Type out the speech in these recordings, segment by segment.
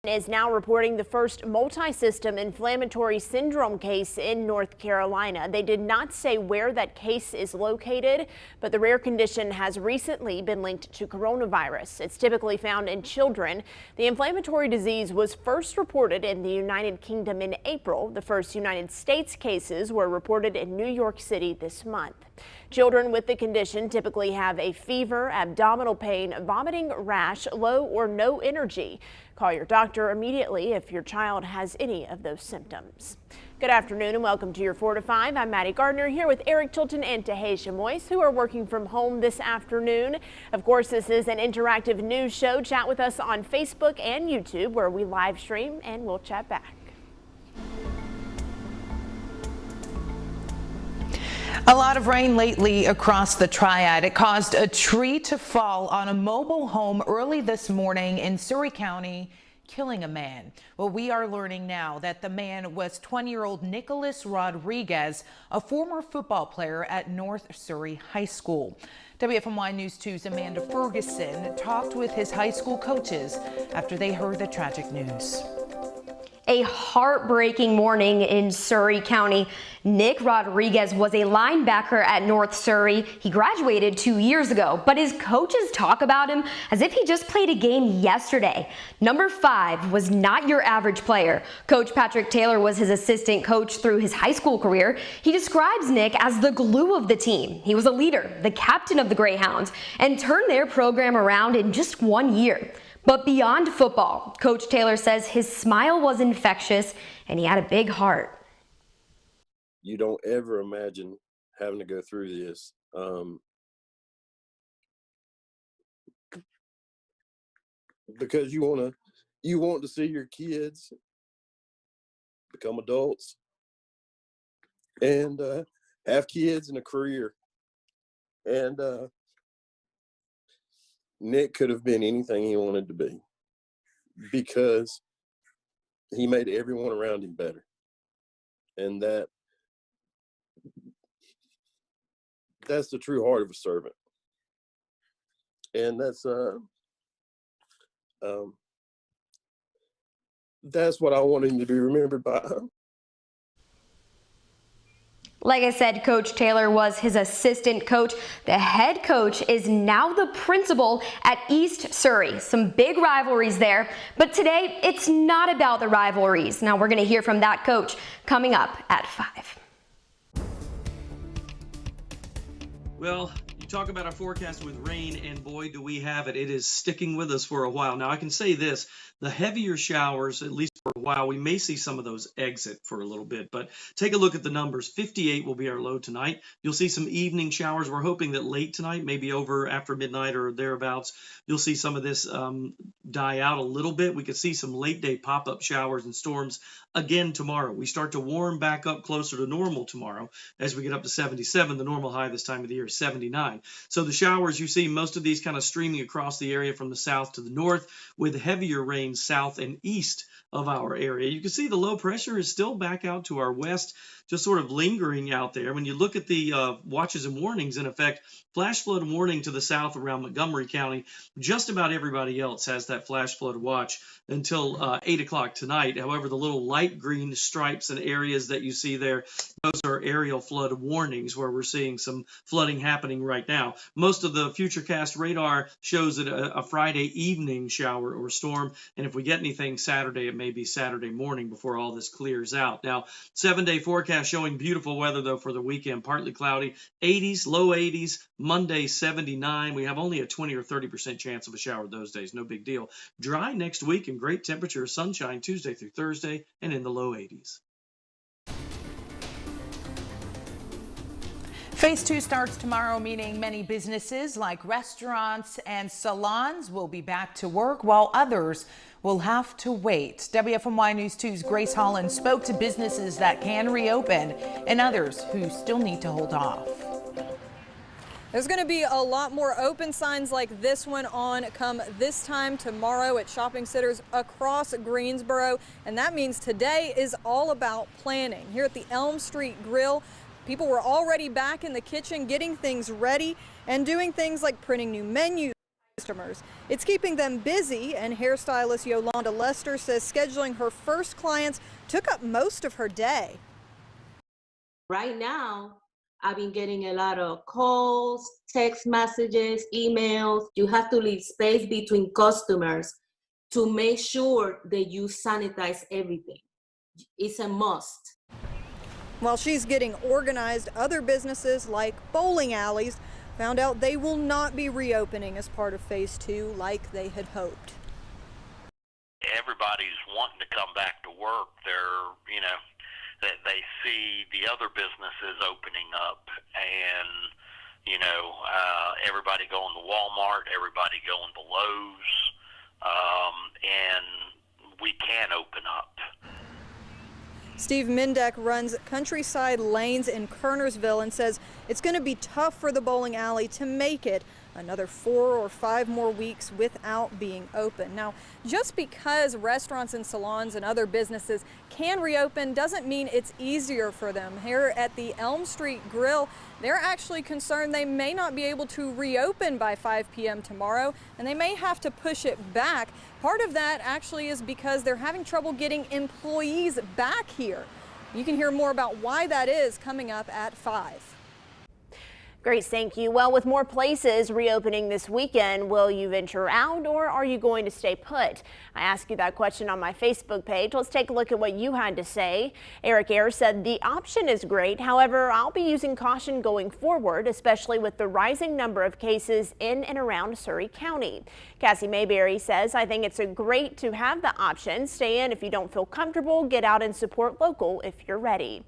is now reporting the first multi-system inflammatory syndrome case in North Carolina. They did not say where that case is located, but the rare condition has recently been linked to coronavirus. It's typically found in children. The inflammatory disease was first reported in the United Kingdom in April. The first United States cases were reported in New York City this month. Children with the condition typically have a fever, abdominal pain, vomiting, rash, low or no energy. Call your doctor immediately if your child has any of those symptoms. Good afternoon and welcome to your 4 to 5. I'm Maddie Gardner here with Eric Tilton and Tahasia Moyes, who are working from home this afternoon. Of course, this is an interactive news show. Chat with us on Facebook and YouTube where we live stream, and we'll chat back. A lot of rain lately across the Triad. It caused a tree to fall on a mobile home early this morning in Surry County, killing a man. Well, we are learning now that the man was 20-year-old Nicholas Rodriguez, a former football player at North Surry High School. WFMY News 2's Amanda Ferguson talked with his high school coaches after they heard the tragic news. A heartbreaking morning in Surry County. Nick Rodriguez was a linebacker at North Surry. He graduated 2 years ago, but his coaches talk about him as if he just played a game yesterday. Number 5 was not your average player. Coach Patrick Taylor was his assistant coach through his high school career. He describes Nick as the glue of the team. He was a leader, the captain of the Greyhounds, and turned their program around in just 1 year. But beyond football, Coach Taylor says his smile was infectious and he had a big heart. You don't ever imagine having to go through this. Because you want to see your kids become adults and have kids and a career. And Nick could have been anything he wanted to be because he made everyone around him better. And that's the true heart of a servant. And that's what I want him to be remembered by. Like I said, Coach Taylor was his assistant coach. The head coach is now the principal at East Surry. Some big rivalries there, but today it's not about the rivalries. Now we're going to hear from that coach coming up at 5. Well, you talk about our forecast with rain, and boy, do we have it. It is sticking with us for a while. Now, I can say this, the heavier showers, at least for a while, we may see some of those exit for a little bit, but take a look at the numbers. 58 will be our low tonight. You'll see some evening showers. We're hoping that late tonight, maybe over after midnight or thereabouts, you'll see some of this die out a little bit. We could see some late day pop-up showers and storms again tomorrow. We start to warm back up closer to normal tomorrow as we get up to 77. The normal high this time of the year is 79. So the showers, you see most of these kind of streaming across the area from the south to the north, with heavier rain south and east of our area. You can see the low pressure is still back out to our west, just sort of lingering out there. When you look at the watches and warnings, in effect, flash flood warning to the south around Montgomery County. Just about everybody else has that flash flood watch until 8 o'clock tonight. However, the little light green stripes and areas that you see there, those are aerial flood warnings where we're seeing some flooding happening right now. Most of the Futurecast radar shows it a Friday evening shower or storm, and if we get anything Saturday, it may be Saturday morning before all this clears out. Now, 7-day forecast showing beautiful weather, though, for the weekend. Partly cloudy, 80s, low 80s, Monday 79. We have only a 20 or 30% chance of a shower those days. No big deal. Dry next week and great temperature, sunshine Tuesday through Thursday and in the low 80s. Phase 2 starts tomorrow, meaning many businesses like restaurants and salons will be back to work, while others will have to wait. WFMY News 2's Grace Holland spoke to businesses that can reopen and others who still need to hold off. There's going to be a lot more open signs like this one on come this time tomorrow at shopping centers across Greensboro. And that means today is all about planning. Here at the Elm Street Grill, people were already back in the kitchen getting things ready and doing things like printing new menus, customers. It's keeping them busy, and hairstylist Yolanda Lester says scheduling her first clients took up most of her day. Right now, I've been getting a lot of calls, text messages, emails. You have to leave space between customers to make sure that you sanitize everything. It's a must. While she's getting organized, other businesses like bowling alleys found out they will not be reopening as part of phase 2 like they had hoped. Everybody's wanting to come back to work. That they see the other businesses opening up, and everybody going to Walmart, everybody going to Lowe's, and we can open up. Steve Mindek runs Countryside Lanes in Kernersville and says it's going to be tough for the bowling alley to make it another 4 or 5 more weeks without being open. Now, just because restaurants and salons and other businesses can reopen doesn't mean it's easier for them. Here at the Elm Street Grill, they're actually concerned they may not be able to reopen by 5 p.m. tomorrow, and they may have to push it back. Part of that actually is because they're having trouble getting employees back here. You can hear more about why that is coming up at 5. Great, thank you. Well, with more places reopening this weekend, will you venture out or are you going to stay put? I asked you that question on my Facebook page. Let's take a look at what you had to say. Eric Ayers said the option is great. However, I'll be using caution going forward, especially with the rising number of cases in and around Surry County. Cassie Mayberry says, I think it's great to have the option. Stay in if you don't feel comfortable. Get out and support local if you're ready.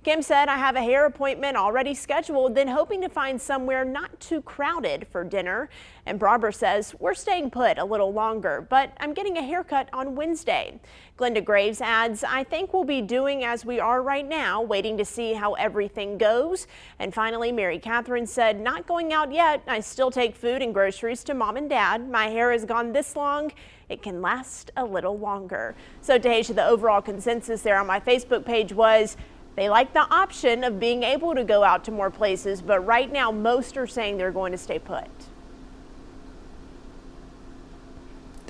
Kim said, I have a hair appointment already scheduled, then hoping to find somewhere not too crowded for dinner. And Barbara says, we're staying put a little longer, but I'm getting a haircut on Wednesday. Glenda Graves adds, I think we'll be doing as we are right now, waiting to see how everything goes. And finally, Mary Catherine said, not going out yet. I still take food and groceries to mom and dad. My hair has gone this long. It can last a little longer. So Tahisha, the overall consensus there on my Facebook page was, they like the option of being able to go out to more places, but right now most are saying they're going to stay put.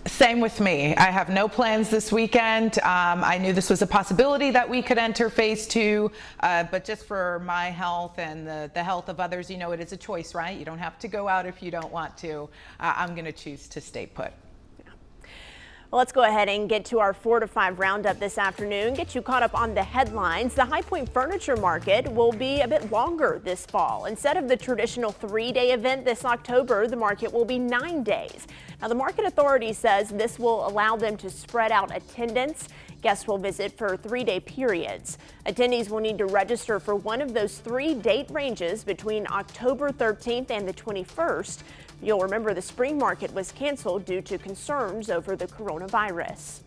Same with me. I have no plans this weekend. I knew this was a possibility that we could enter phase 2, but just for my health and the health of others, it is a choice, right? You don't have to go out if you don't want to. I'm going to choose to stay put. Well, let's go ahead and get to our 4 to 5 roundup this afternoon. Get you caught up on the headlines. The High Point Furniture Market will be a bit longer this fall. Instead of the traditional 3-day event this October, the market will be 9 days. Now, the market authority says this will allow them to spread out attendance. Guests will visit for 3-day periods. Attendees will need to register for one of those 3 date ranges between October 13th and the 21st. You'll remember the spring market was canceled due to concerns over the coronavirus.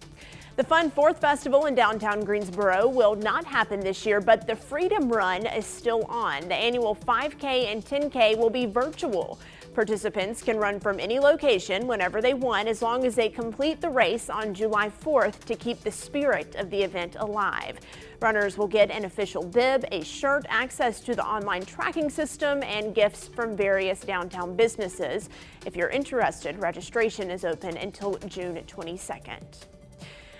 The Fun 4th Festival in downtown Greensboro will not happen this year, but the Freedom Run is still on. The annual 5K and 10K will be virtual. Participants can run from any location whenever they want, as long as they complete the race on July 4th to keep the spirit of the event alive. Runners will get an official bib, a shirt, access to the online tracking system, and gifts from various downtown businesses. If you're interested, registration is open until June 22nd.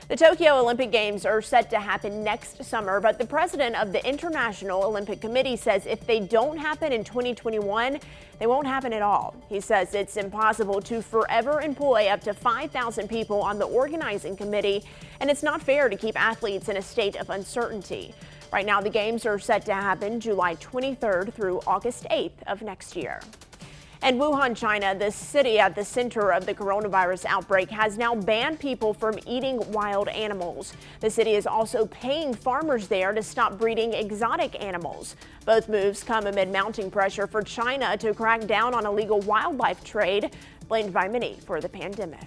The Tokyo Olympic Games are set to happen next summer, but the president of the International Olympic Committee says if they don't happen in 2021, they won't happen at all. He says it's impossible to forever employ up to 5,000 people on the organizing committee, and it's not fair to keep athletes in a state of uncertainty. Right now, the games are set to happen July 23rd through August 8th of next year. And Wuhan, China, the city at the center of the coronavirus outbreak, has now banned people from eating wild animals. The city is also paying farmers there to stop breeding exotic animals. Both moves come amid mounting pressure for China to crack down on illegal wildlife trade, blamed by many for the pandemic.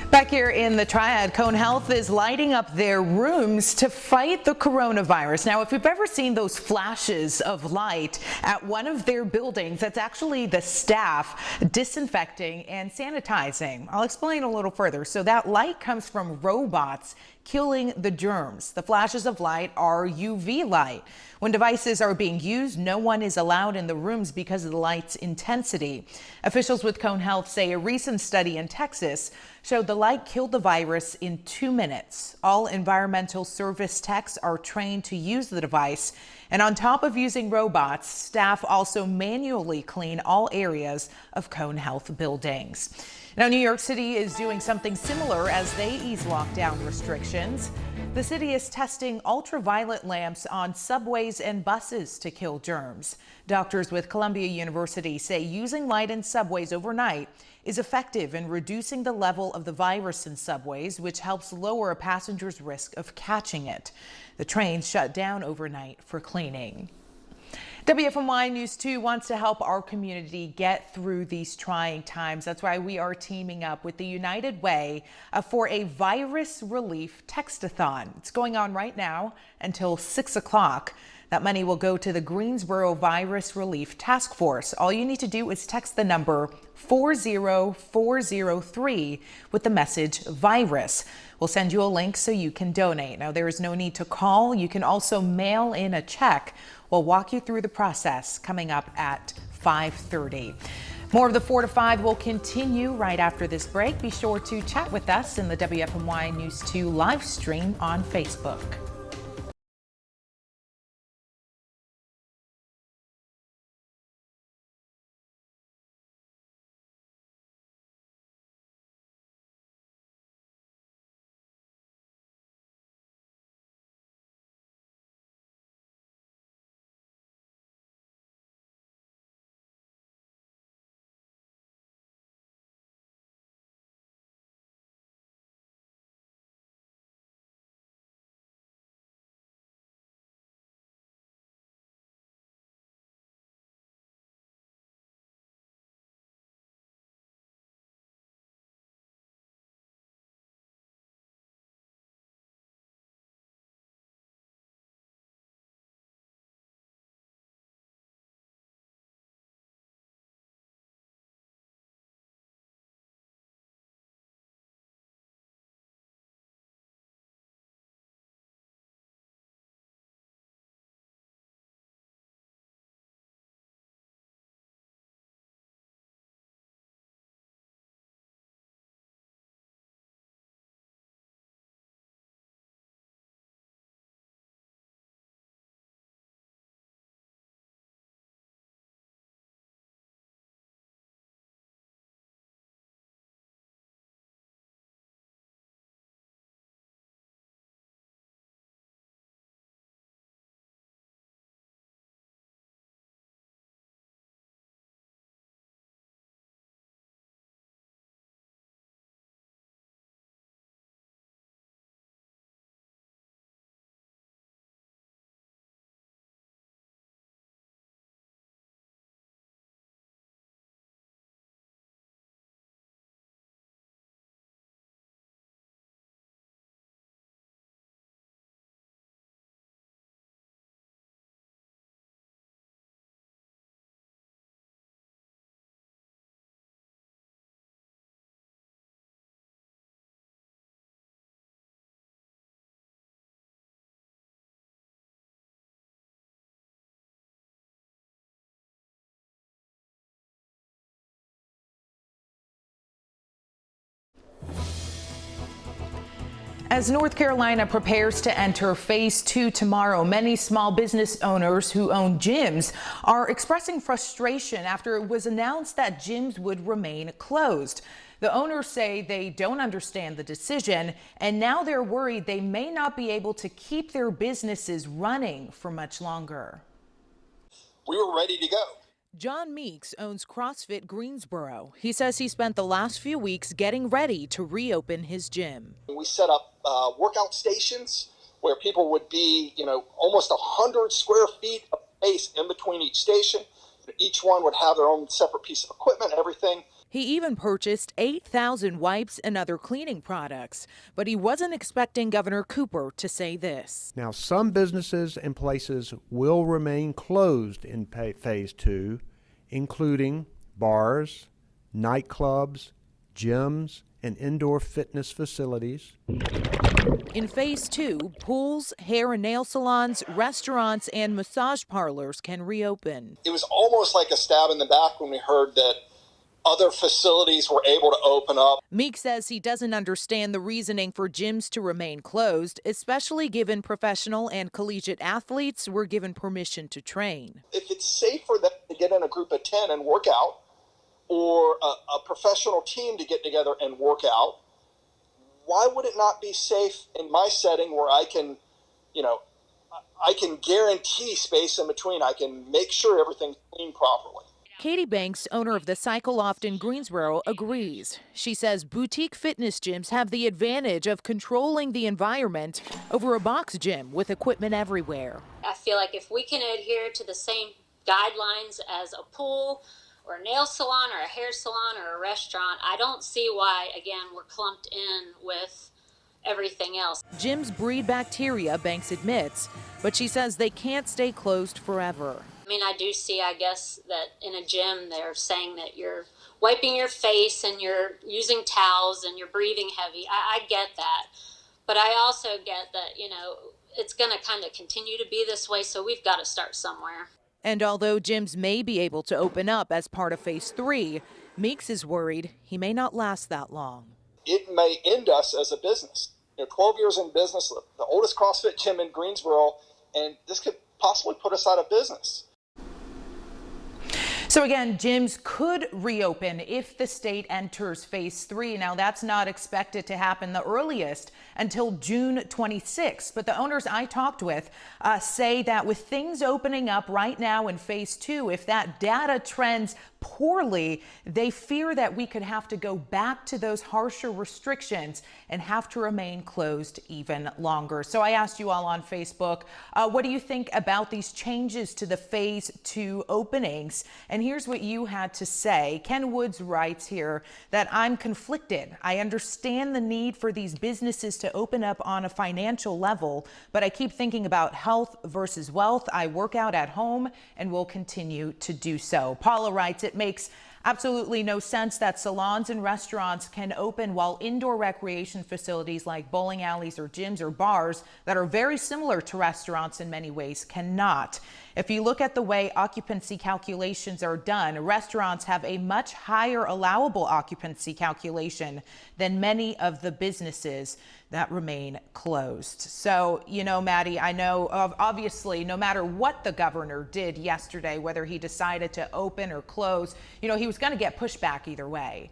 Back here in the Triad, Cone Health is lighting up their rooms to fight the coronavirus. Now, if you've ever seen those flashes of light at one of their buildings, that's actually the staff disinfecting and sanitizing. I'll explain a little further. So that light comes from robots killing the germs. The flashes of light are UV light. When devices are being used, no one is allowed in the rooms because of the light's intensity. Officials with Cone Health say a recent study in Texas showed the light killed the virus in 2 minutes. All environmental service techs are trained to use the device. And on top of using robots, staff also manually clean all areas of Cone Health buildings. Now, New York City is doing something similar as they ease lockdown restrictions. The city is testing ultraviolet lamps on subways and buses to kill germs. Doctors with Columbia University say using light in subways overnight is effective in reducing the level of the virus in subways, which helps lower a passenger's risk of catching it. The trains shut down overnight for cleaning. WFMY News 2 wants to help our community get through these trying times. That's why we are teaming up with the United Way for a virus relief text-a-thon. It's going on right now until 6 o'clock. That money will go to the Greensboro Virus Relief Task Force. All you need to do is text the number 40403 with the message virus. We'll send you a link so you can donate. Now, there is no need to call. You can also mail in a check. We'll walk you through the process coming up at 5:30. More of the 4 to 5 will continue right after this break. Be sure to chat with us in the WFMY News 2 live stream on Facebook. As North Carolina prepares to enter phase 2 tomorrow, many small business owners who own gyms are expressing frustration after it was announced that gyms would remain closed. The owners say they don't understand the decision, and now they're worried they may not be able to keep their businesses running for much longer. We were ready to go. John Meeks owns CrossFit Greensboro. He says he spent the last few weeks getting ready to reopen his gym. We set up workout stations where people would be, almost 100 square feet of space in between each station. Each one would have their own separate piece of equipment, everything. He even purchased 8,000 wipes and other cleaning products, but he wasn't expecting Governor Cooper to say this. Now, some businesses and places will remain closed in phase 2, including bars, nightclubs, gyms, and indoor fitness facilities. In phase 2, pools, hair and nail salons, restaurants, and massage parlors can reopen. It was almost like a stab in the back when we heard that other facilities were able to open up. Meek says he doesn't understand the reasoning for gyms to remain closed, especially given professional and collegiate athletes were given permission to train. If it's safe for them to get in a group of 10 and work out, or a professional team to get together and work out, why would it not be safe in my setting where I can guarantee space in between? I can make sure everything's clean properly. Katie Banks, owner of the Cycle Loft in Greensboro, agrees. She says boutique fitness gyms have the advantage of controlling the environment over a box gym with equipment everywhere. I feel like if we can adhere to the same guidelines as a pool or a nail salon or a hair salon or a restaurant, I don't see why, again, we're clumped in with everything else. Gyms breed bacteria, Banks admits, but she says they can't stay closed forever. I mean, I do see, I guess, that in a gym they're saying that you're wiping your face and you're using towels and you're breathing heavy. I get that. But I also get that, it's going to kind of continue to be this way, so we've got to start somewhere. And although gyms may be able to open up as part of phase 3, Meeks is worried he may not last that long. It may end us as a business. 12 years in business, the oldest CrossFit gym in Greensboro, and this could possibly put us out of business. So again, gyms could reopen if the state enters phase 3. Now that's not expected to happen the earliest until June 26th. But the owners I talked with say that with things opening up right now in phase 2, if that data trends poorly, they fear that we could have to go back to those harsher restrictions and have to remain closed even longer. So I asked you all on Facebook, what do you think about these changes to the phase 2 openings? And here's what you had to say. Ken Woods writes here that I'm conflicted. I understand the need for these businesses to open up on a financial level, but I keep thinking about health versus wealth. I work out at home and will continue to do so. Paula writes, it makes absolutely no sense that salons and restaurants can open while indoor recreation facilities like bowling alleys or gyms or bars that are very similar to restaurants in many ways cannot. If you look at the way occupancy calculations are done, restaurants have a much higher allowable occupancy calculation than many of the businesses that remain closed. So, Maddie, I know obviously no matter what the governor did yesterday, whether he decided to open or close, he was going to get pushback either way.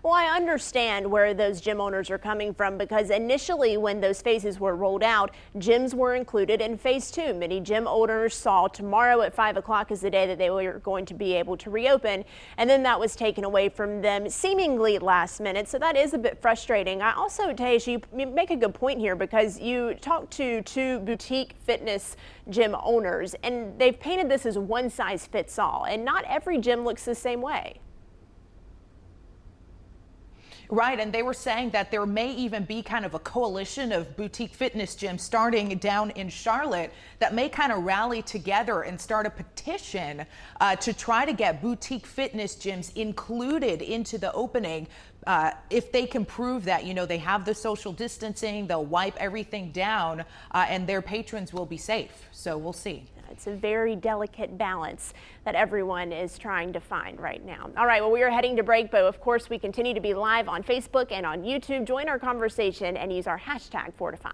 Well, I understand where those gym owners are coming from, because initially when those phases were rolled out, gyms were included in phase 2. Many gym owners saw tomorrow at 5 o'clock as the day that they were going to be able to reopen, and then that was taken away from them seemingly last minute. So that is a bit frustrating. I also, Tej, you make a good point here, because you talked to 2 boutique fitness gym owners, and they've painted this as one size fits all, and not every gym looks the same way. Right, and they were saying that there may even be kind of a coalition of boutique fitness gyms starting down in Charlotte that may kind of rally together and start a petition to try to get boutique fitness gyms included into the opening. If they can prove that, they have the social distancing, they'll wipe everything down, and their patrons will be safe. So we'll see. It's a very delicate balance that everyone is trying to find right now. All right, well, we are heading to break, but of course we continue to be live on Facebook and on YouTube. Join our conversation and use our hashtag 4 to 5.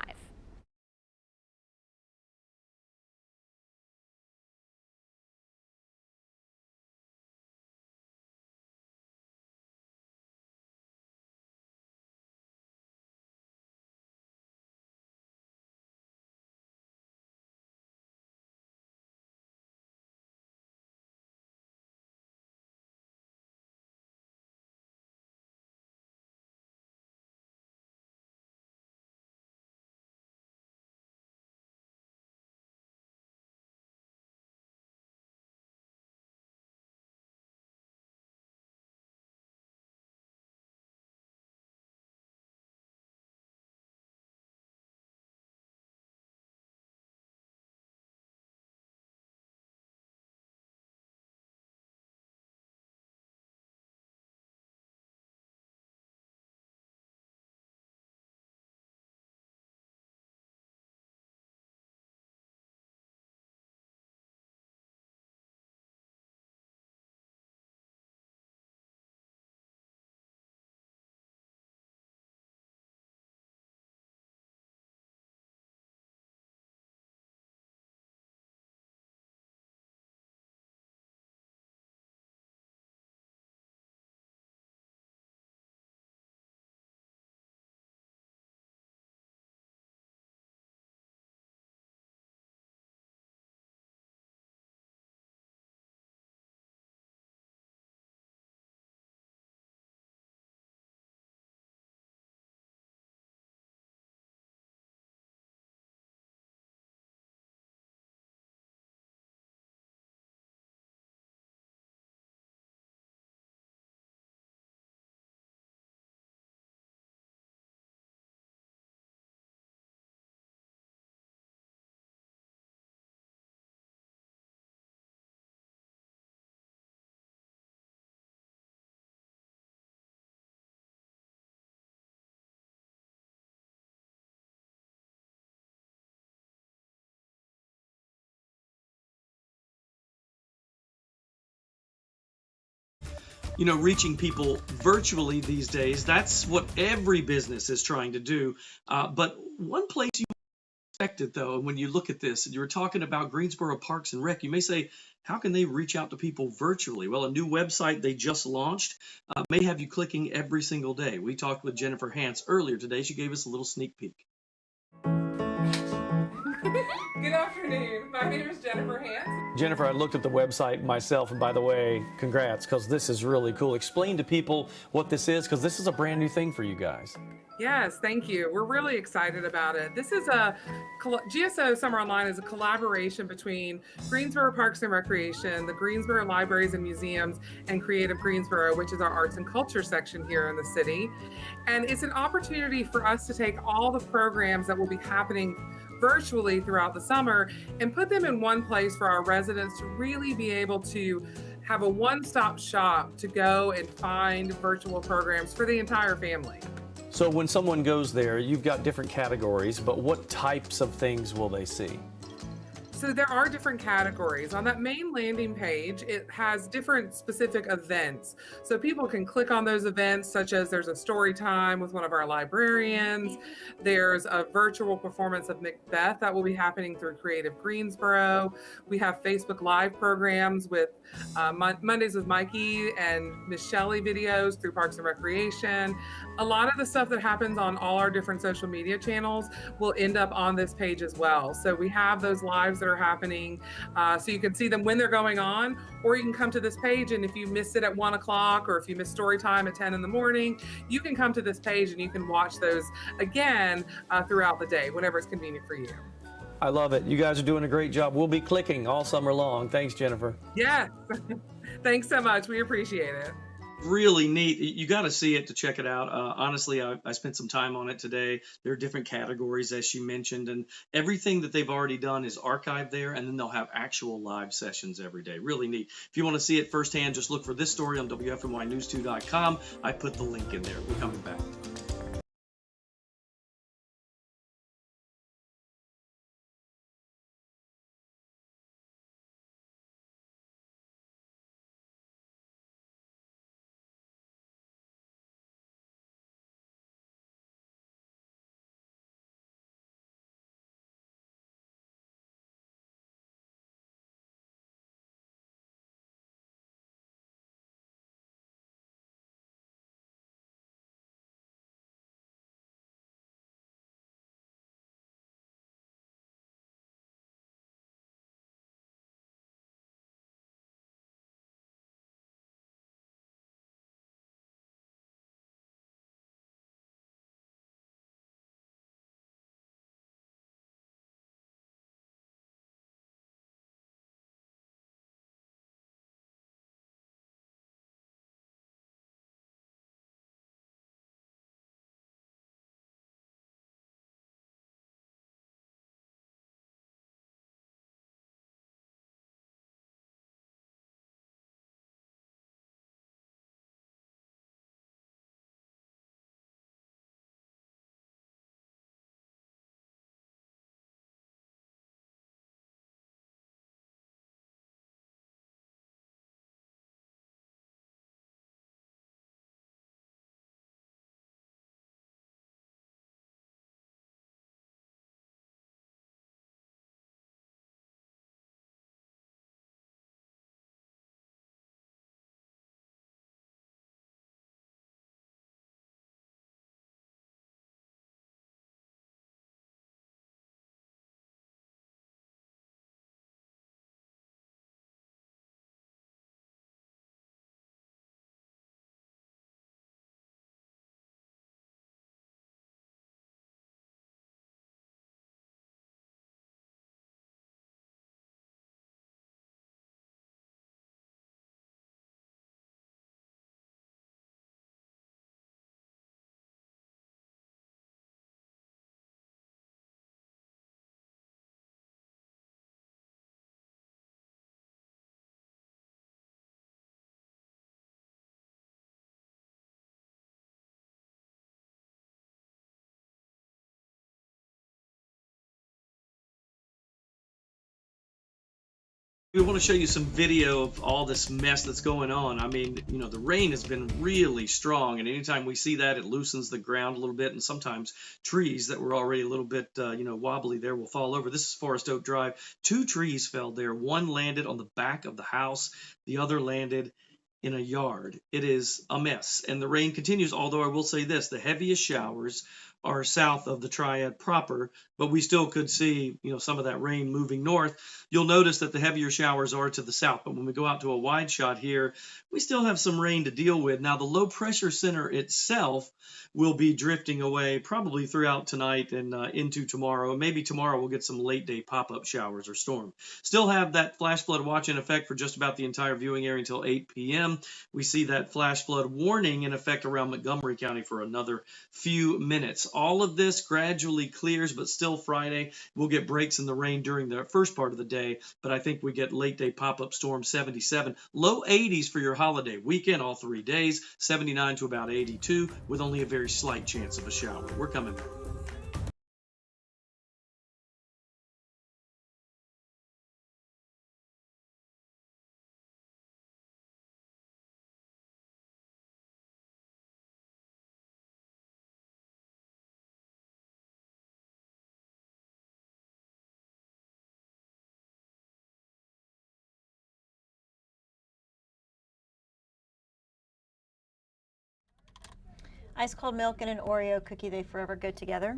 reaching people virtually these days. That's what every business is trying to do. But one place you expect it, though, and when you look at this, and you were talking about Greensboro Parks and Rec, you may say, how can they reach out to people virtually? Well, a new website they just launched may have you clicking every single day. We talked with Jennifer Hance earlier today. She gave us a little sneak peek. Good afternoon. My name is Jennifer Hance. Jennifer, I looked at the website myself, and by the way, congrats, because this is really cool. Explain to people what this is, because this is a brand new thing for you guys. Yes, thank you. We're really excited about it. This is GSO Summer Online is a collaboration between Greensboro Parks and Recreation, the Greensboro Libraries and Museums, and Creative Greensboro, which is our arts and culture section here in the city. And it's an opportunity for us to take all the programs that will be happening virtually throughout the summer and put them in one place for our residents to really be able to have a one-stop shop to go and find virtual programs for the entire family. So when someone goes there, you've got different categories, but what types of things will they see? So there are different categories. On that main landing page, it has different specific events. So people can click on those events, such as there's a story time with one of our librarians. There's a virtual performance of Macbeth that will be happening through Creative Greensboro. We have Facebook Live programs with Mondays with Mikey and Miss Shelley videos through Parks and Recreation. A lot of the stuff that happens on all our different social media channels will end up on this page as well. So we have those lives that are happening, so you can see them when they're going on, or you can come to this page, and if you missed it at 1 o'clock or if you missed story time at 10 in the morning, you can come to this page and you can watch those again throughout the day, whenever it's convenient for you. I love it. You guys are doing a great job. We'll be clicking all summer long. Thanks, Jennifer. Yes. Thanks so much. We appreciate it. Really neat. You got to see it to check it out. Honestly, I spent some time on it today. There are different categories, as she mentioned, and everything that they've already done is archived there, and then they'll have actual live sessions every day. Really neat. If you want to see it firsthand, just look for this story on WFMYnews2.com. I put the link in there. We're coming back. We want to show you some video of all this mess that's going on. I mean, you know, the rain has been really strong, and anytime we see that, it loosens the ground a little bit, and sometimes trees that were already a little bit, wobbly there will fall over. This is Forest Oak Drive. 2 trees fell there. One landed on the back of the house. The other landed in a yard. It is a mess, and the rain continues, although I will say this, the heaviest showers are south of the Triad proper, but we still could see, some of that rain moving north. You'll notice that the heavier showers are to the south, but when we go out to a wide shot here, we still have some rain to deal with. Now, the low pressure center itself will be drifting away probably throughout tonight and into tomorrow. And maybe tomorrow we'll get some late day pop-up showers or storm. Still have that flash flood watch in effect for just about the entire viewing area until 8 p.m. We see that flash flood warning in effect around Montgomery County for another few minutes. All of this gradually clears, but still Friday we'll get breaks in the rain during the first part of the day, but I think we get late day pop-up storm 77. Low 80s for your holiday weekend, all 3 days, 79 to about 82 with only a very slight chance of a shower. We're coming back. Ice cold milk and an Oreo cookie, they forever go together.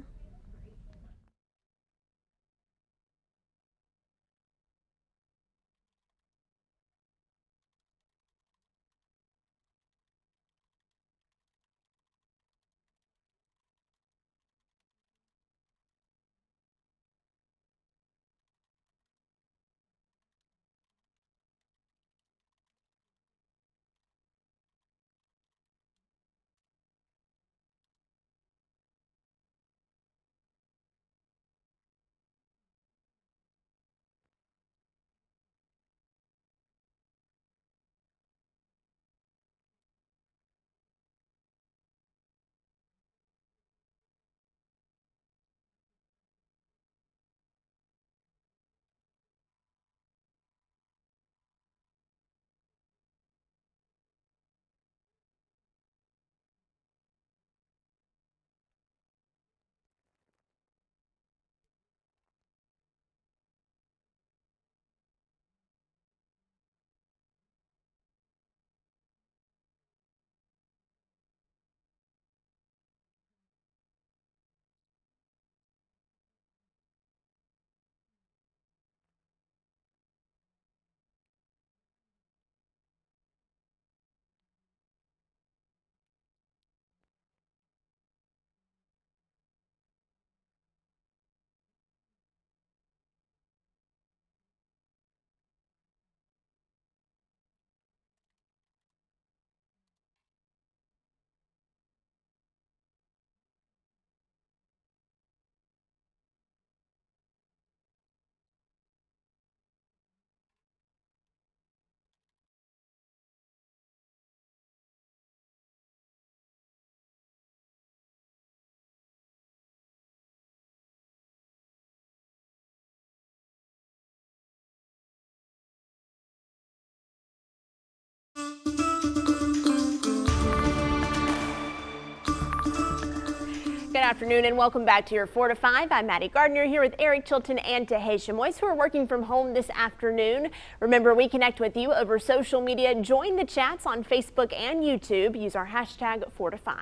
Good afternoon and welcome back to your 4 to 5. I'm Maddie Gardner here with Eric Chilton and Tahaysha Moyes, who are working from home this afternoon. Remember, we connect with you over social media. Join the chats on Facebook and YouTube. Use our hashtag 4 to 5.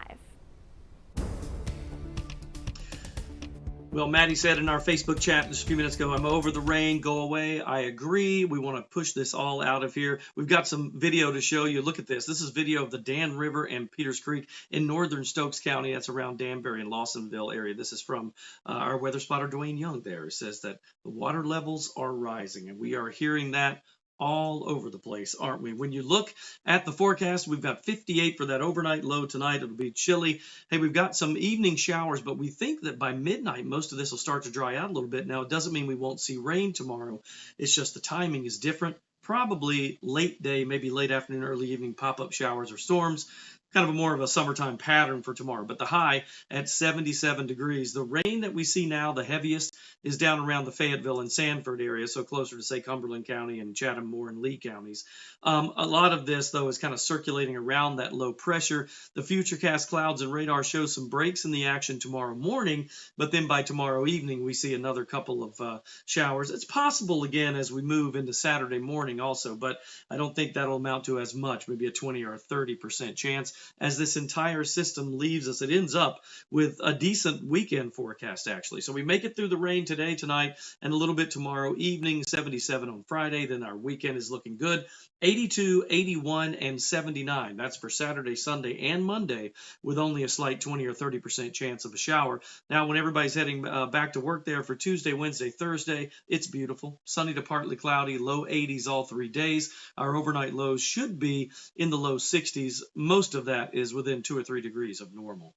Well, Maddie said in our Facebook chat just a few minutes ago, I'm over the rain, go away. I agree. We want to push this all out of here. We've got some video to show you. Look at this. This is video of the Dan River and Peters Creek in northern Stokes County. That's around Danbury and Lawsonville area. This is from our weather spotter, Dwayne Young there. It says that the water levels are rising, and we are hearing that all over the place, aren't we? When you look at the forecast, we've got 58 for that overnight low tonight. It'll be chilly. Hey, we've got some evening showers, but we think that by midnight, most of this will start to dry out a little bit. Now, it doesn't mean we won't see rain tomorrow. It's just the timing is different. Probably late day, maybe late afternoon, early evening pop-up showers or storms. kind of more of a summertime pattern for tomorrow, but the high at 77 degrees. The rain that we see now, the heaviest, is down around the Fayetteville and Sanford area, so closer to, say, Cumberland County and Chatham, Moore, and Lee counties. A lot of this, though, is kind of circulating around that low pressure. The futurecast clouds and radar show some breaks in the action tomorrow morning, but then by tomorrow evening, we see another couple of showers. It's possible again as we move into Saturday morning also, but I don't think that'll amount to as much, maybe a 20 or a 30% chance. As this entire system leaves us, it ends up with a decent weekend forecast, actually. So we make it through the rain today, tonight, and a little bit tomorrow evening, 77 on Friday. Then our weekend is looking good. 82, 81, and 79. That's for Saturday, Sunday, and Monday, with only a slight 20 or 30% chance of a shower. Now, when everybody's heading back to work there for Tuesday, Wednesday, Thursday, it's beautiful. Sunny to partly cloudy, low 80s all 3 days. Our overnight lows should be in the low 60s. Most of that is within 2 or 3 degrees of normal.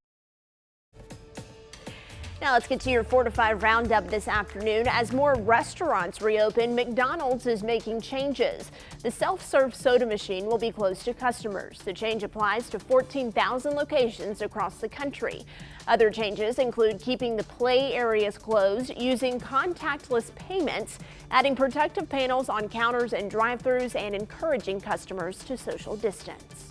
Now let's get to your 4 to 5 roundup this afternoon. As more restaurants reopen, McDonald's is making changes. The self-serve soda machine will be closed to customers. The change applies to 14,000 locations across the country. Other changes include keeping the play areas closed, using contactless payments, adding protective panels on counters and drive-thrus, and encouraging customers to social distance.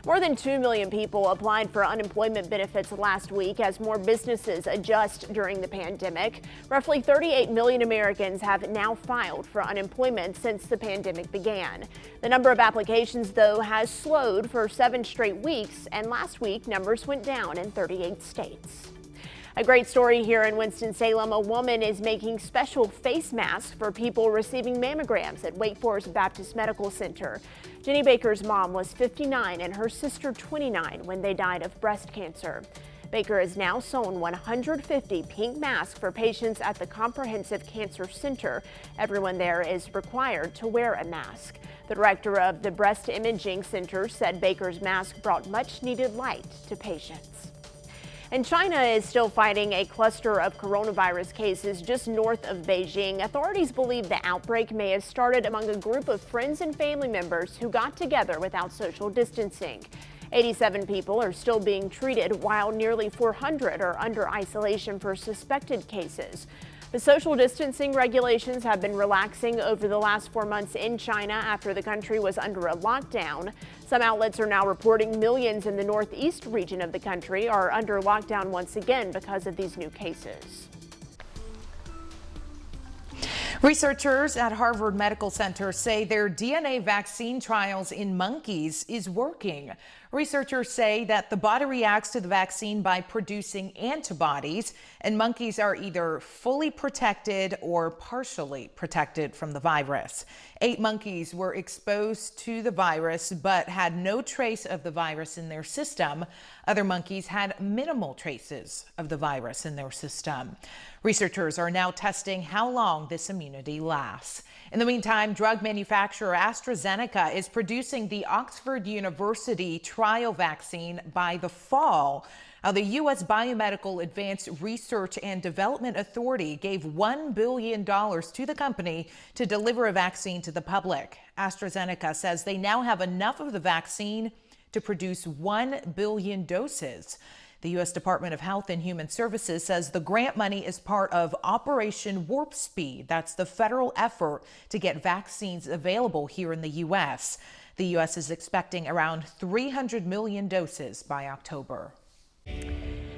More than 2 million people applied for unemployment benefits last week as more businesses adjust during the pandemic. Roughly 38 million Americans have now filed for unemployment since the pandemic began. The number of applications, though, has slowed for 7 straight weeks, and last week numbers went down in 38 states. A great story here in Winston-Salem. A woman is making special face masks for people receiving mammograms at Wake Forest Baptist Medical Center. Jenny Baker's mom was 59 and her sister 29 when they died of breast cancer. Baker has now sewn 150 pink masks for patients at the Comprehensive Cancer Center. Everyone there is required to wear a mask. The director of the Breast Imaging Center said Baker's mask brought much needed light to patients. And China is still fighting a cluster of coronavirus cases just north of Beijing. Authorities believe the outbreak may have started among a group of friends and family members who got together without social distancing. 87 people are still being treated, while nearly 400 are under isolation for suspected cases. The social distancing regulations have been relaxing over the last 4 months in China after the country was under a lockdown. Some outlets are now reporting millions in the northeast region of the country are under lockdown once again because of these new cases. Researchers at Harvard Medical Center say their DNA vaccine trials in monkeys is working. Researchers say that the body reacts to the vaccine by producing antibodies, and monkeys are either fully protected or partially protected from the virus. 8 monkeys were exposed to the virus but had no trace of the virus in their system. Other monkeys had minimal traces of the virus in their system. Researchers are now testing how long this immunity lasts. In the meantime, drug manufacturer AstraZeneca is producing the Oxford University trial vaccine by the fall. The U.S. Biomedical Advanced Research and Development Authority gave $1 billion to the company to deliver a vaccine to the public. AstraZeneca says they now have enough of the vaccine to produce 1 billion doses. The U.S. Department of Health and Human Services says the grant money is part of Operation Warp Speed. That's the federal effort to get vaccines available here in the U.S. The U.S. is expecting around 300 million doses by October.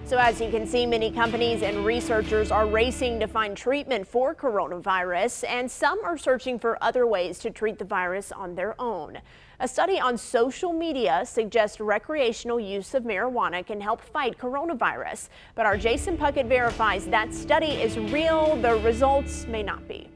So as you can see, many companies and researchers are racing to find treatment for coronavirus, and some are searching for other ways to treat the virus on their own. A study on social media suggests recreational use of marijuana can help fight coronavirus. But our Jason Puckett verifies that study is real. The results may not be.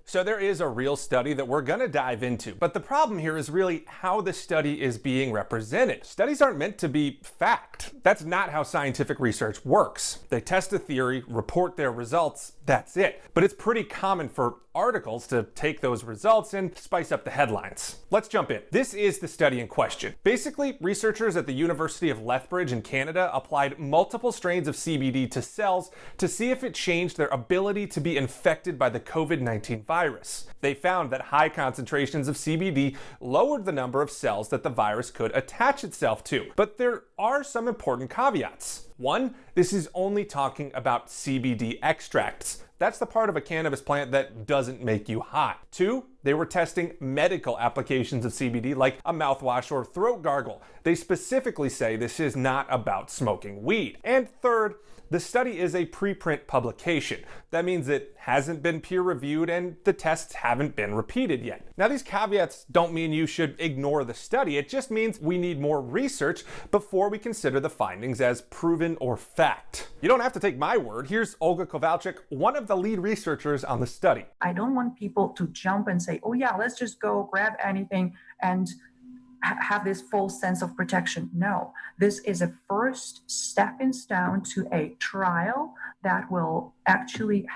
So there is a real study that we're going to dive into, but the problem here is really how the study is being represented. Studies aren't meant to be fact. That's not how scientific research works. They test a theory, report their results, that's it. But it's pretty common for articles to take those results and spice up the headlines. Let's jump in. This is the study in question. Basically, researchers at the University of Lethbridge in Canada applied multiple strains of CBD to cells to see if it changed their ability to be infected by the COVID-19 virus. virus. They found that high concentrations of CBD lowered the number of cells that the virus could attach itself to. But there are some important caveats. One, this is only talking about CBD extracts. That's the part of a cannabis plant that doesn't make you high. Two, they were testing medical applications of CBD like a mouthwash or throat gargle. They specifically say this is not about smoking weed. And third, the study is a preprint publication. That means it hasn't been peer reviewed and the tests haven't been repeated yet. Now, these caveats don't mean you should ignore the study. It just means we need more research before we consider the findings as proven or fact. You don't have to take my word. Here's Olga Kowalczyk, one of the lead researchers on the study. I don't want people to jump and say, oh yeah, let's just go grab anything and have this full sense of protection. No, this is a first stepping stone to a trial that will actually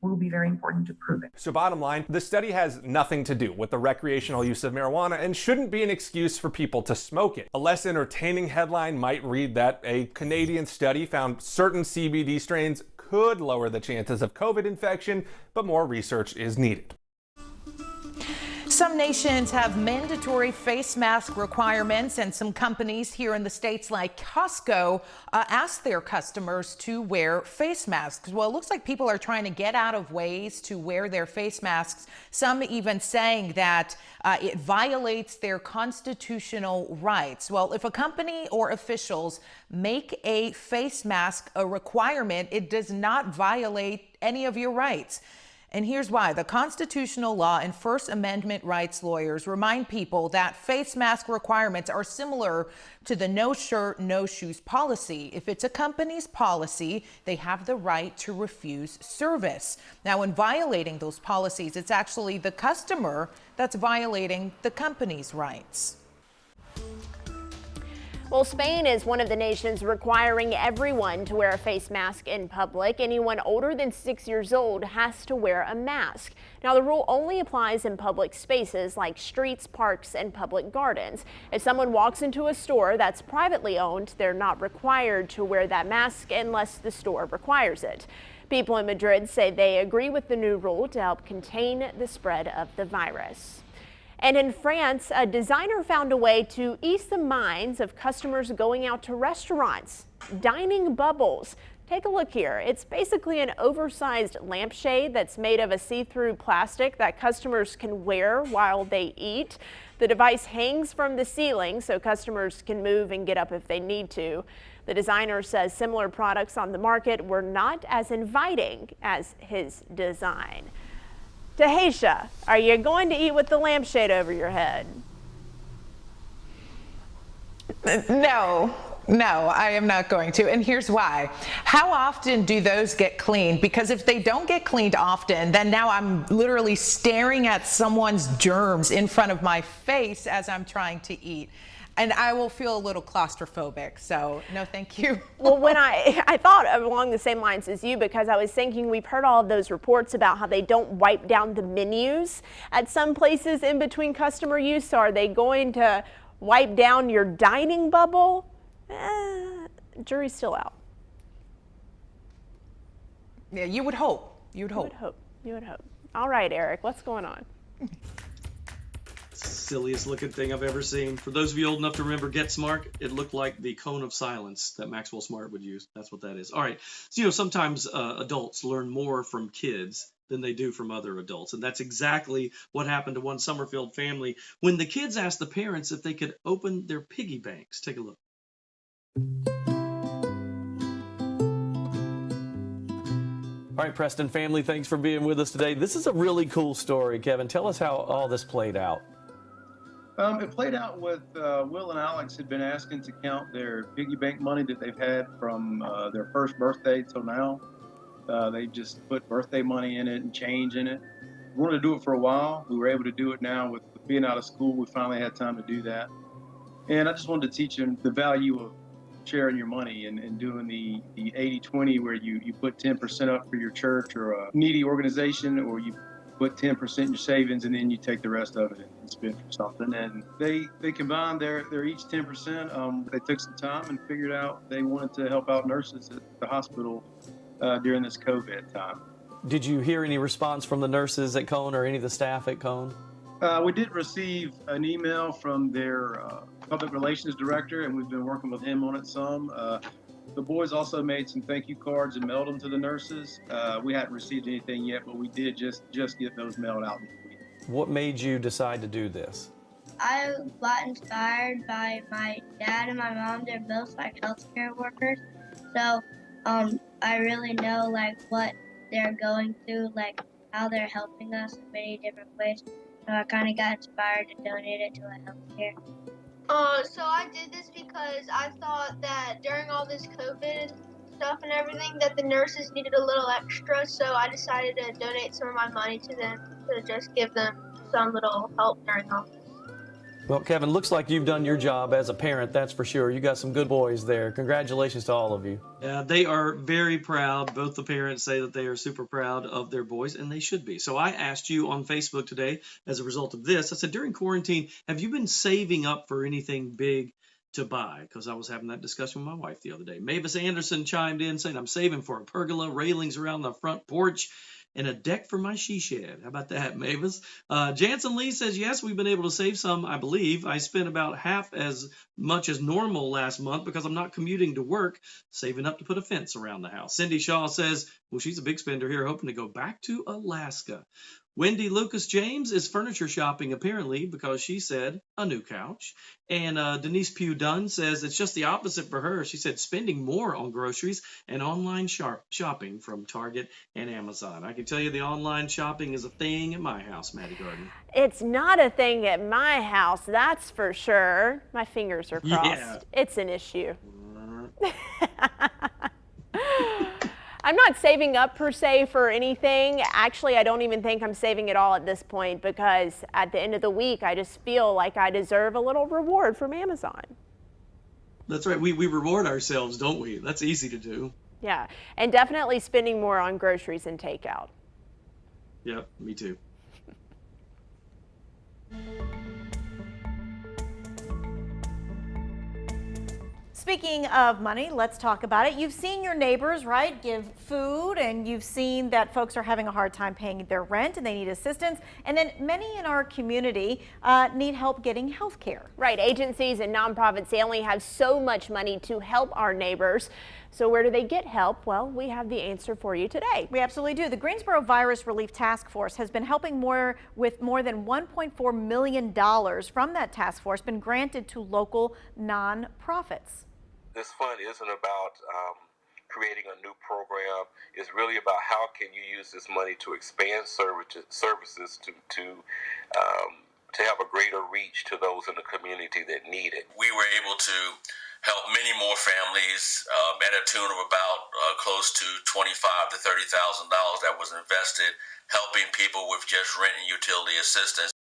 will be very important to prove it. So bottom line, the study has nothing to do with the recreational use of marijuana and shouldn't be an excuse for people to smoke it. A less entertaining headline might read that a Canadian study found certain CBD strains could lower the chances of COVID infection, but more research is needed. Some nations have mandatory face mask requirements, and some companies here in the States like Costco ask their customers to wear face masks. Well, it looks like people are trying to get out of ways to wear their face masks, some even saying that it violates their constitutional rights. Well, if a company or officials make a face mask a requirement, it does not violate any of your rights. And here's why. The constitutional law and First Amendment rights lawyers remind people that face mask requirements are similar to the no shirt, no shoes policy. If it's a company's policy, they have the right to refuse service. Now, in violating those policies, it's actually the customer that's violating the company's rights. Well, Spain is one of the nations requiring everyone to wear a face mask in public. Anyone older than 6 years old has to wear a mask. Now, the rule only applies in public spaces like streets, parks, and public gardens. If someone walks into a store that's privately owned, they're not required to wear that mask unless the store requires it. People in Madrid say they agree with the new rule to help contain the spread of the virus. And in France, a designer found a way to ease the minds of customers going out to restaurants. Dining bubbles. Take a look here. It's basically an oversized lampshade that's made of a see-through plastic that customers can wear while they eat. The device hangs from the ceiling so customers can move and get up if they need to. The designer says similar products on the market were not as inviting as his design. Tahisha, are you going to eat with the lampshade over your head? No, I am not going to. And here's why. How often do those get cleaned? Because if they don't get cleaned often, then now I'm literally staring at someone's germs in front of my face as I'm trying to eat. And I will feel a little claustrophobic, so no thank you. Well, when I thought along the same lines as you, because I was thinking we've heard all of those reports about how they don't wipe down the menus at some places in between customer use. So are they going to wipe down your dining bubble? Jury's still out. Yeah, you would hope. You would hope. You would hope. All right, Eric, what's going on? Silliest looking thing I've ever seen. For those of you old enough to remember Get Smart, it looked like the cone of silence that Maxwell Smart would use. That's what that is. All right. So, sometimes adults learn more from kids than they do from other adults. And that's exactly what happened to one Summerfield family when the kids asked the parents if they could open their piggy banks. Take a look. All right, Preston family, thanks for being with us today. This is a really cool story. Kevin, tell us how all this played out. It played out with Will and Alex had been asking to count their piggy bank money that they've had from their first birthday till now. They just put birthday money in it and change in it. We wanted to do it for a while. We were able to do it now with being out of school. We finally had time to do that. And I just wanted to teach them the value of sharing your money and doing the 80-20 where you put 10% up for your church or a needy organization, or you put 10% in your savings and then you take the rest of it and spend for something. And they combined their each 10%. They took some time and figured out they wanted to help out nurses at the hospital during this COVID time. Did you hear any response from the nurses at Cone or any of the staff at Cone? We did receive an email from their public relations director, and we've been working with him on it some. The boys also made some thank you cards and mailed them to the nurses. We hadn't received anything yet, but we did just get those mailed out this week. What made you decide to do this? I got inspired by my dad and my mom. They're both like healthcare workers, so I really know like what they're going through, like how they're helping us in many different ways. So I kind of got inspired to donate it to a healthcare. So I did this because I thought that during all this COVID stuff and everything that the nurses needed a little extra, so I decided to donate some of my money to them to just give them some little help during all this. Well, Kevin, looks like you've done your job as a parent, that's for sure. You got some good boys there. Congratulations to all of you. Yeah, they are very proud. Both the parents say that they are super proud of their boys, and they should be. So I asked you on Facebook today, as a result of this, I said, during quarantine, have you been saving up for anything big to buy? Because I was having that discussion with my wife the other day. Mavis Anderson chimed in saying, I'm saving for a pergola, railings around the front porch, and a deck for my she shed. How about that, Mavis? Jansen Lee says, yes, we've been able to save some, I believe. I spent about half as much as normal last month because I'm not commuting to work, saving up to put a fence around the house. Cindy Shaw says, well, she's a big spender here, hoping to go back to Alaska. Wendy Lucas James is furniture shopping, apparently, because she said a new couch. And Denise Pugh Dunn says it's just the opposite for her. She said spending more on groceries and online shopping from Target and Amazon. I can tell you the online shopping is a thing at my house, Maddie Garden. It's not a thing at my house, that's for sure. My fingers are crossed. Yeah. It's an issue. I'm not saving up per se for anything. Actually, I don't even think I'm saving it all at this point because at the end of the week, I just feel like I deserve a little reward from Amazon. That's right. We reward ourselves, don't we? That's easy to do. Yeah, and definitely spending more on groceries and takeout. Yep, me too. Speaking of money, let's talk about it. You've seen your neighbors, right, give food, and you've seen that folks are having a hard time paying their rent and they need assistance. And then many in our community need help getting health care. Right. Agencies and nonprofits, they only have so much money to help our neighbors. So where do they get help? Well, we have the answer for you today. We absolutely do. The Greensboro Virus Relief Task Force has been helping with more than $1.4 million from that task force, been granted to local nonprofits. This fund isn't about creating a new program. It's really about how can you use this money to expand services to have a greater reach to those in the community that need it. We were able to help many more families at a tune of about close to $25,000 to $30,000 that was invested helping people with just rent and utility assistance.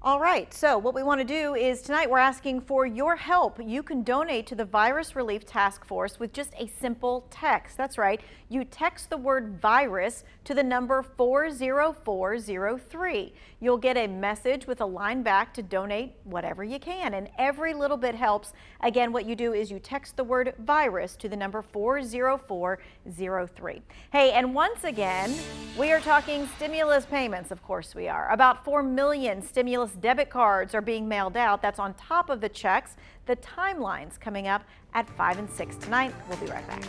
All right, so what we want to do is tonight we're asking for your help. You can donate to the Virus Relief Task Force with just a simple text. That's right. You text the word virus to the number 40403. You'll get a message with a line back to donate whatever you can, and every little bit helps. Again, what you do is you text the word virus to the number 40403. Hey, and once again, we are talking stimulus payments. Of course we are. About 4 million stimulus debit cards are being mailed out. That's on top of the checks. The timeline's coming up at 5 and 6 tonight. We'll be right back.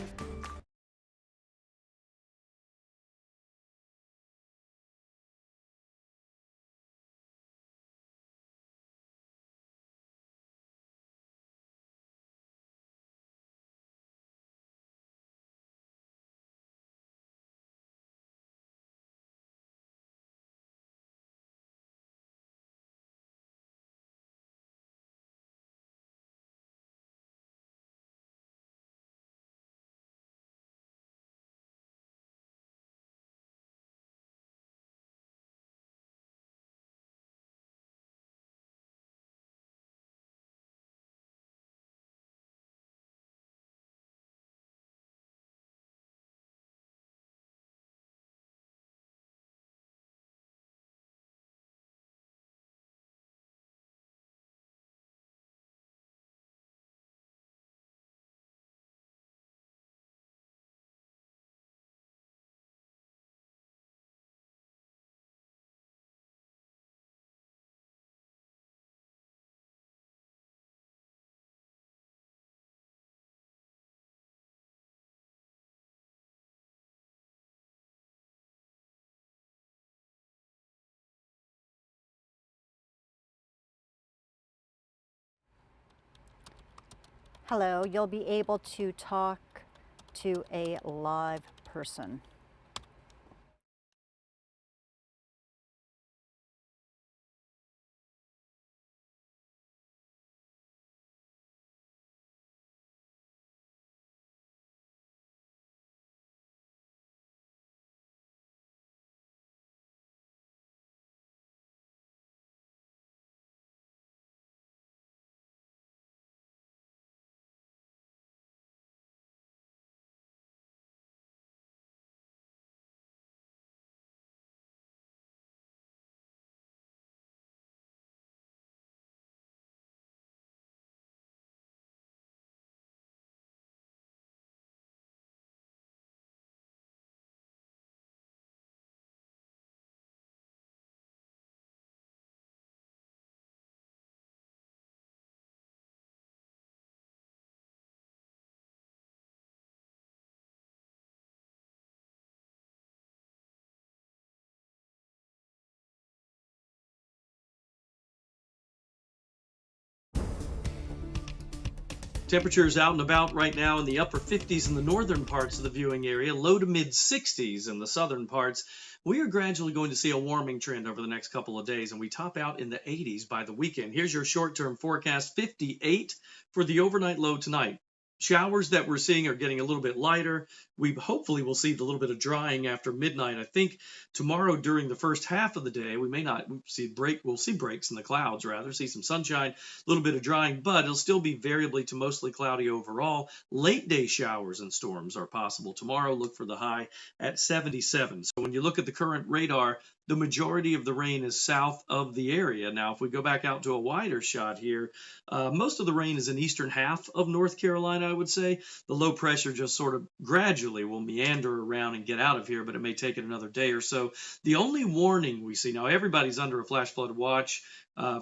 Hello, you'll be able to talk to a live person. Temperatures out and about right now in the upper 50s in the northern parts of the viewing area, low to mid 60s in the southern parts. We are gradually going to see a warming trend over the next couple of days, and we top out in the 80s by the weekend. Here's your short-term forecast, 58 for the overnight low tonight. Showers that we're seeing are getting a little bit lighter. We hopefully will see a little bit of drying after midnight. I think tomorrow during the first half of the day, we may not see we'll see breaks in the clouds, rather see some sunshine, a little bit of drying, but it'll still be variably to mostly cloudy overall. Late day showers and storms are possible tomorrow. Look for the high at 77. So when you look at the current radar, the majority of the rain is south of the area. Now, if we go back out to a wider shot here, most of the rain is in eastern half of North Carolina, I would say. The low pressure just sort of gradually will meander around and get out of here, but it may take it another day or so. The only warning we see now, everybody's under a flash flood watch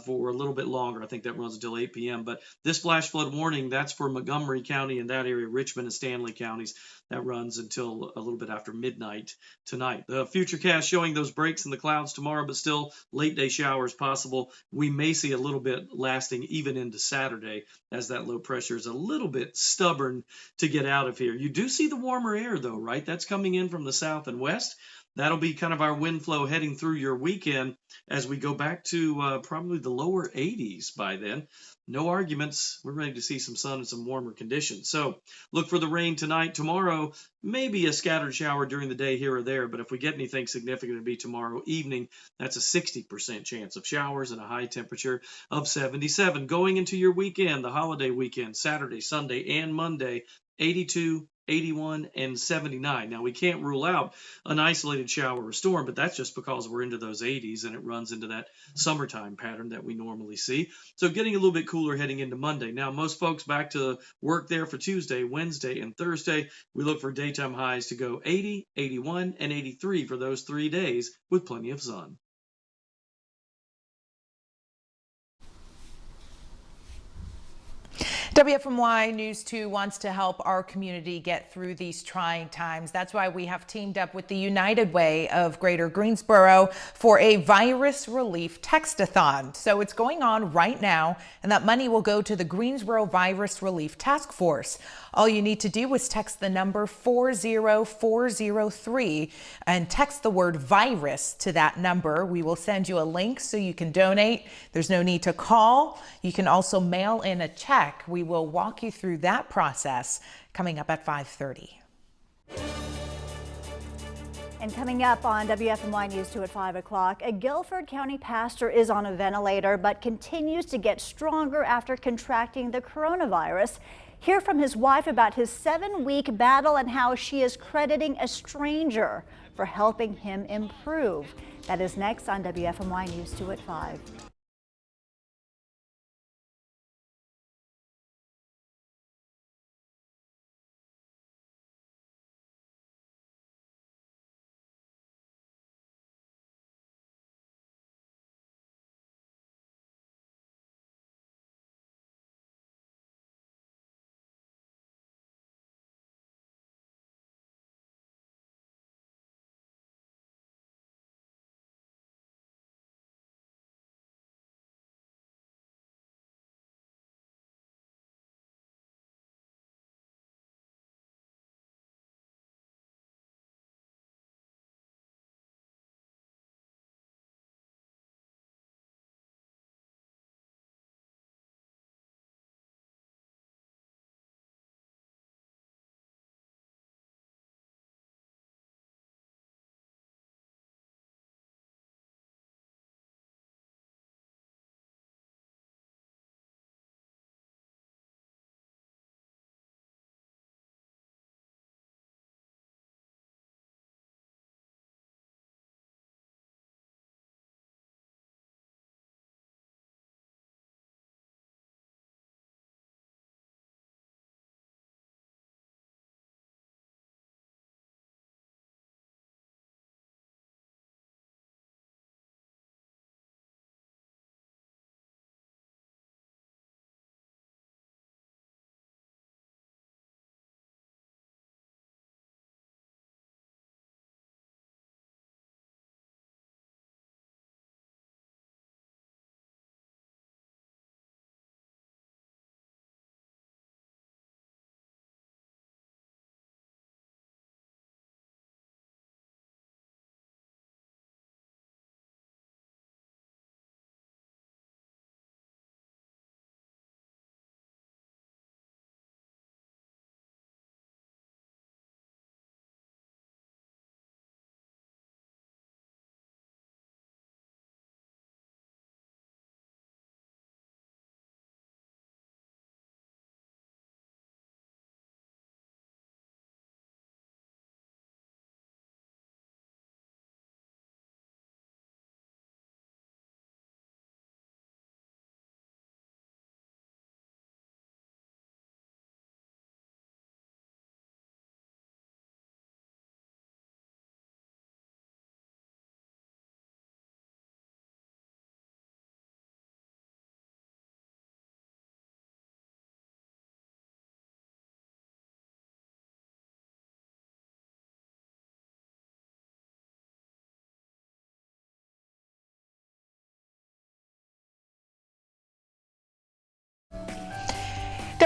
for a little bit longer. I think that runs until 8 p.m. But this flash flood warning, that's for Montgomery County and that area, Richmond and Stanley counties. That runs until a little bit after midnight tonight. The futurecast showing those breaks in the clouds tomorrow, but still late day showers possible. We may see a little bit lasting even into Saturday as that low pressure is a little bit stubborn to get out of here. You do see the warmer air though, right? That's coming in from the south and west. That'll be kind of our wind flow heading through your weekend as we go back to probably the lower 80s by then. No arguments. We're ready to see some sun and some warmer conditions. So look for the rain tonight. Tomorrow, maybe a scattered shower during the day here or there, but if we get anything significant, it'll be tomorrow evening. That's a 60% chance of showers and a high temperature of 77. Going into your weekend, the holiday weekend, Saturday, Sunday, and Monday, 82, 81, and 79. Now, we can't rule out an isolated shower or storm, but that's just because we're into those 80s and it runs into that summertime pattern that we normally see. So getting a little bit cooler heading into Monday. Now, most folks back to work there for Tuesday, Wednesday, and Thursday. We look for daytime highs to go 80, 81, and 83 for those 3 days with plenty of sun. WFMY News 2 wants to help our community get through these trying times. That's why we have teamed up with the United Way of Greater Greensboro for a virus relief text-a-thon. So it's going on right now, and that money will go to the Greensboro Virus Relief Task Force. All you need to do is text the number 40403 and text the word virus to that number. We will send you a link so you can donate. There's no need to call. You can also mail in a check. We will walk you through that process coming up at 5:30. And coming up on WFMY News 2 at 5 o'clock, a Guilford County pastor is on a ventilator but continues to get stronger after contracting the coronavirus. Hear from his wife about his 7-week battle and how she is crediting a stranger for helping him improve. That is next on WFMY News 2 at 5.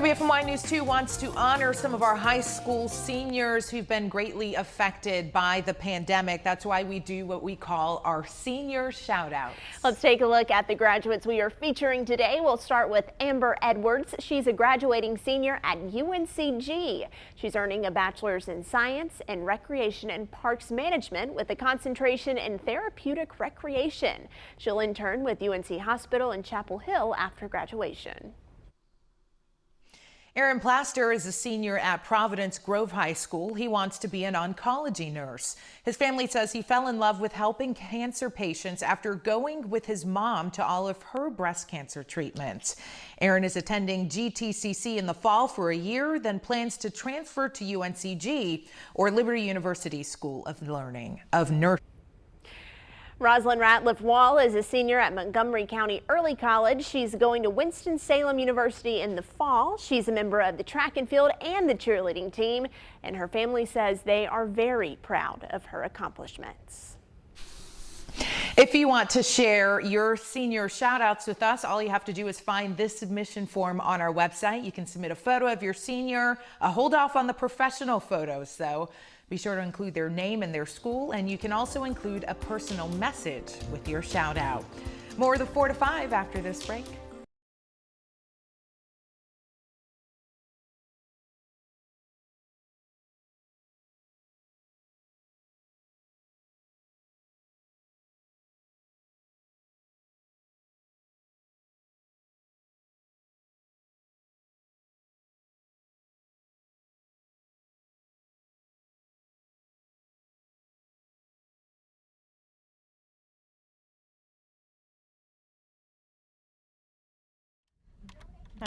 WFMY News 2 wants to honor some of our high school seniors who've been greatly affected by the pandemic. That's why we do what we call our senior shout-outs. Let's take a look at the graduates we are featuring today. We'll start with Amber Edwards. She's a graduating senior at UNCG. She's earning a bachelor's in science and recreation and parks management with a concentration in therapeutic recreation. She'll intern with UNC Hospital in Chapel Hill after graduation. Aaron Plaster is a senior at Providence Grove High School. He wants to be an oncology nurse. His family says he fell in love with helping cancer patients after going with his mom to all of her breast cancer treatments. Aaron is attending GTCC in the fall for a year, then plans to transfer to UNCG or Liberty University School of Nursing. Rosalind Ratliff-Wall is a senior at Montgomery County Early College. She's going to Winston-Salem University in the fall. She's a member of the track and field and the cheerleading team, and her family says they are very proud of her accomplishments. If you want to share your senior shout-outs with us, all you have to do is find this submission form on our website. You can submit a photo of your senior. Hold off on the professional photos, though. Be sure to include their name and their school, and you can also include a personal message with your shout-out. More of the 4 to 5 after this break.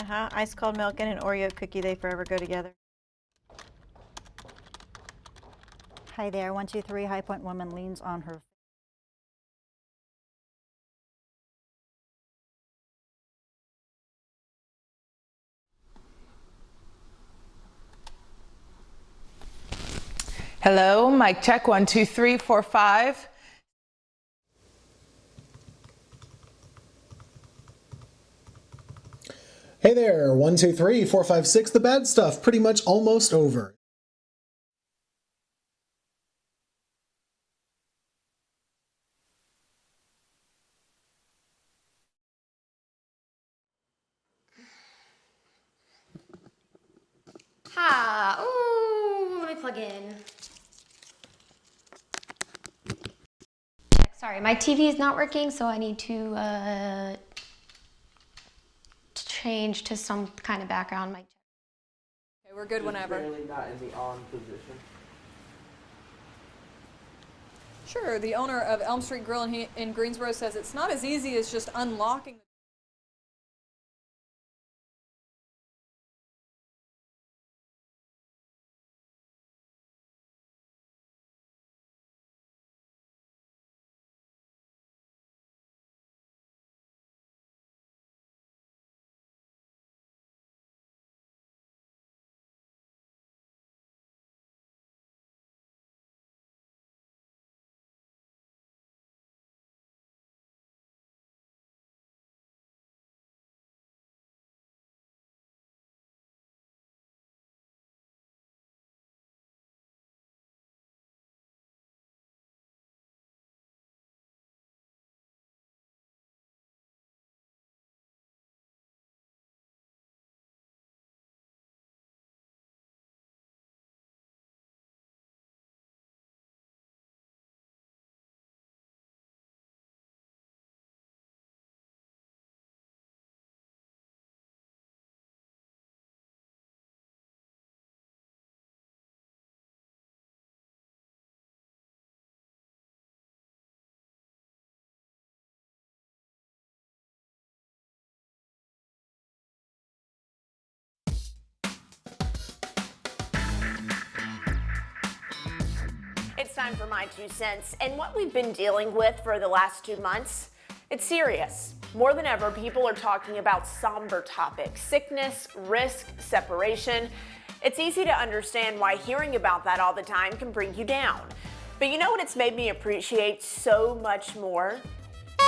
Ice cold milk and an Oreo cookie, they forever go together. Hi there, 1, 2, 3, High Point woman leans on her. Hello, mic check, 1, 2, 3, 4, 5. Hey there, 1, 2, 3, 4, 5, 6, the bad stuff, pretty much almost over. Ooh, let me plug in. Sorry, my TV is not working, so I need to change to some kind of background. Okay, we're good whenever. Really not in the on position. Sure, the owner of Elm Street Grill in Greensboro says it's not as easy as just unlocking. It's time for my 2 cents. And what we've been dealing with for the last 2 months, it's serious. More than ever, people are talking about somber topics: sickness, risk, separation. It's easy to understand why hearing about that all the time can bring you down. But you know what it's made me appreciate so much more?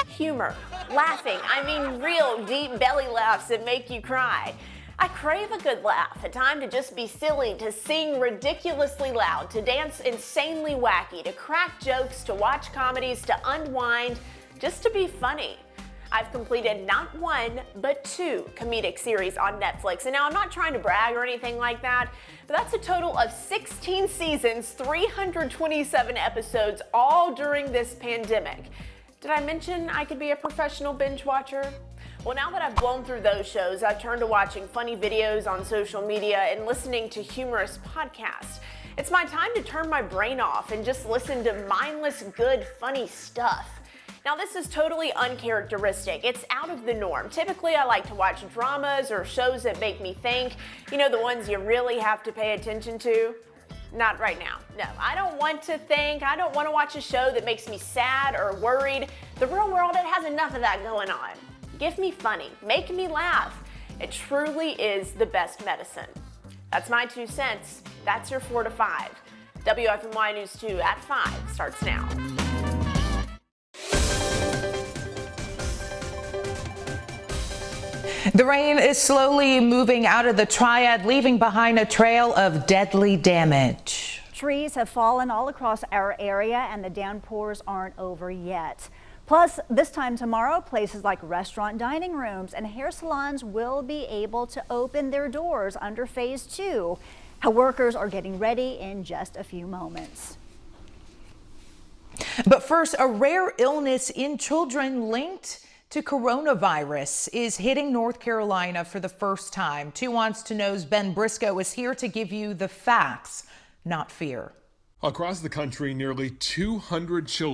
Humor, laughing. I mean, real deep belly laughs that make you cry. I crave a good laugh, a time to just be silly, to sing ridiculously loud, to dance insanely wacky, to crack jokes, to watch comedies, to unwind, just to be funny. I've completed not one, but 2 comedic series on Netflix. And now I'm not trying to brag or anything like that, but that's a total of 16 seasons, 327 episodes, all during this pandemic. Did I mention I could be a professional binge watcher? Well, now that I've blown through those shows, I've turned to watching funny videos on social media and listening to humorous podcasts. It's my time to turn my brain off and just listen to mindless, good, funny stuff. Now, this is totally uncharacteristic. It's out of the norm. Typically, I like to watch dramas or shows that make me think. You know, the ones you really have to pay attention to. Not right now. No, I don't want to think. I don't want to watch a show that makes me sad or worried. The real world, it has enough of that going on. Give me funny. Make me laugh. It truly is the best medicine. That's my 2 cents. That's your 4 to 5. WFMY News 2 at 5 starts now. The rain is slowly moving out of the Triad, leaving behind a trail of deadly damage. Trees have fallen all across our area, and the downpours aren't over yet. Plus, this time tomorrow, places like restaurant dining rooms and hair salons will be able to open their doors under Phase 2. How workers are getting ready in just a few moments. But first, a rare illness in children linked to coronavirus is hitting North Carolina for the first time. 2 Wants to Know's Ben Briscoe is here to give you the facts, not fear. Across the country, nearly 200 children